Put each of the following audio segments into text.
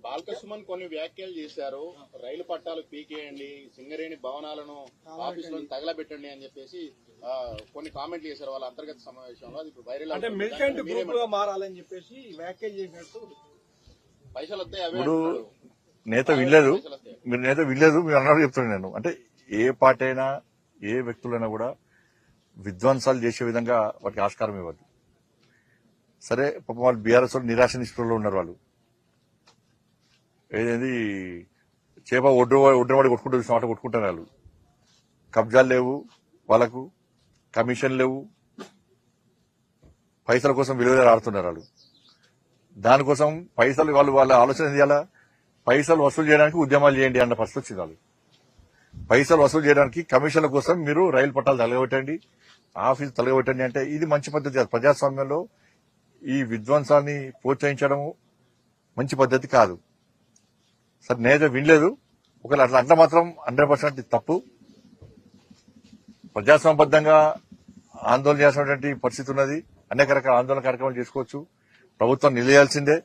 బాల్కసుమన్ కొన్ని వ్యాఖ్యలు చేశారు. రైలు పట్టాలు పీకేయండి, సింగరేణి భవనాలను ఆఫీసులను తగలబెట్టండి అని చెప్పేసి కొన్ని కామెంట్లు చేశారు వాళ్ళ అంతర్గత సమావేశంలో. అది ఇప్పుడు వైరల్ అంటే మిలిటెంట్ గ్రూప్ గా మారాలని చెప్పేసి వ్యాఖ్యలు చేసినట్టు. పైసలు వస్తాయి అవే ఇప్పుడు నేత వినలేదు, మీరు నేత వినలేదు, మీరు అన్నారు చెప్తున్నాను నేను. అంటే ఏ పార్టీ అయినా ఏ వ్యక్తులైనా కూడా విధ్వంసాలు చేసే విధంగా వాటికి ఆస్కారం ఇవ్వదు. సరే పాపం వాళ్ళు బీఆర్ఎస్ వాళ్ళు నిరాశ నిస్పృహలో ఉన్నారు. వాళ్ళు ఏదైంది చేప ఒడ్డునవాడి కొట్టుకుంటూ మాట కొట్టుకుంటారు. వాళ్ళు కబ్జాలు లేవు, వాళ్ళకు కమిషన్ లేవు, పైసల కోసం విలువ ఆడుతున్నారు. వాళ్ళు దానికోసం పైసలు వాళ్ళ ఆలోచన చేయాలా, పైసలు వసూలు చేయడానికి ఉద్యమాలు చేయండి అన్న పరిస్థితి వచ్చింది. వాళ్ళు పైసలు వసూలు చేయడానికి కమిషన్ల కోసం మీరు రైలు పట్టాలు తలగబెట్టండి, ఆఫీసు తలగబెట్టండి అంటే ఇది మంచి పద్ధతి కాదు. ప్రజాస్వామ్యంలో ఈ విధ్వంసాన్ని ప్రోత్సహించడం మంచి పద్ధతి కాదు. సరే నేత వినలేదు, ఒకవేళ అట్లా మాత్రం 100% తప్పు. ప్రజాస్వామ్యబద్ధంగా ఆందోళన చేసినటువంటి పరిస్థితి ఉన్నది. అనేక రకాల ఆందోళన కార్యక్రమాలు చేసుకోవచ్చు. ప్రభుత్వం నిలయాల్సిందే,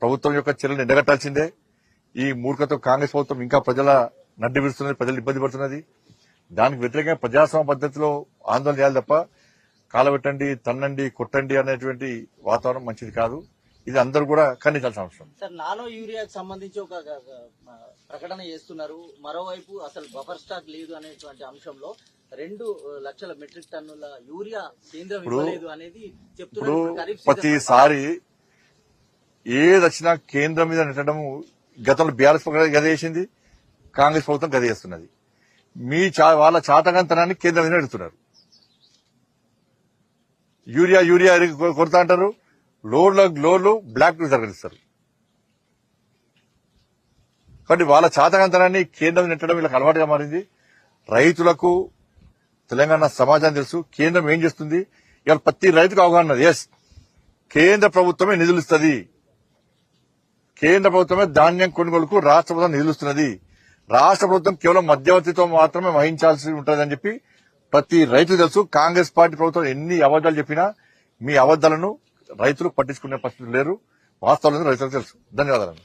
ప్రభుత్వం యొక్క చర్యలను ఎండగట్టాల్సిందే. ఈ మూర్ఖతో కాంగ్రెస్ ప్రభుత్వం ఇంకా ప్రజల నడ్డి విరుస్తున్నది, ప్రజలు ఇబ్బంది పడుతున్నది. దానికి వ్యతిరేకంగా ప్రజాస్వామ్య పద్ధతిలో ఆందోళన చేయాలి తప్ప కాలబెట్టండి, తన్నండి, కొట్టండి అనేటువంటి వాతావరణం మంచిది కాదు. ఇది అందరూ కూడా ఖండించాల్సిన అవసరం. సార్, నానో యూరియాకి సంబంధించి ఒక ప్రకటన చేస్తున్నారు. మరోవైపు అసలు బఫర్ స్టాక్ లేదు అనేటువంటి అంశంలో 2 లక్షల మెట్రిక్ టన్నుల యూరియా కేంద్రం ఇవ్వలేదు అనేది చెప్తున్నారు. ప్రతిసారి ఏదొచ్చినా కేంద్రం మీద నెట్టడం గతంలో బీఆర్ఎస్ గది చేసింది, కాంగ్రెస్ ప్రభుత్వం గది చేస్తున్నది. వాళ్ళ చాతకంతనాన్ని కేంద్రం మీద నెడుతున్నారు. యూరియా కొడతా అంటారు, లోడ్లు బ్లాక్ టు తరలిస్తారు. కాబట్టి వాళ్ళ చాతకంతనాన్ని కేంద్రం నెట్టడం వీళ్ళకి అలవాటుగా మారింది. రైతులకు తెలంగాణ సమాజానికి తెలుసు కేంద్రం ఏం చేస్తుంది. ఇవాళ ప్రతి రైతుకు అవగాహన ఉన్నది. ఎస్, కేంద్ర ప్రభుత్వమే నిధులు ఇస్తుంది, కేంద్ర ప్రభుత్వమే ధాన్యం కొనుగోలుకు రాష్ట్ర ప్రభుత్వం నిధులుస్తున్నది, రాష్ట్ర ప్రభుత్వం కేవలం మధ్యవర్తితో మాత్రమే వహించాల్సి ఉంటుందని చెప్పి ప్రతి రైతు తెలుసు. కాంగ్రెస్ పార్టీ ప్రభుత్వం ఎన్ని అబద్దాలు చెప్పినా మీ అబద్దాలను రైతులు పట్టించుకునే పరిస్థితి లేరు. వాస్తవాలను రైతులకు తెలుసు. ధన్యవాదాలు.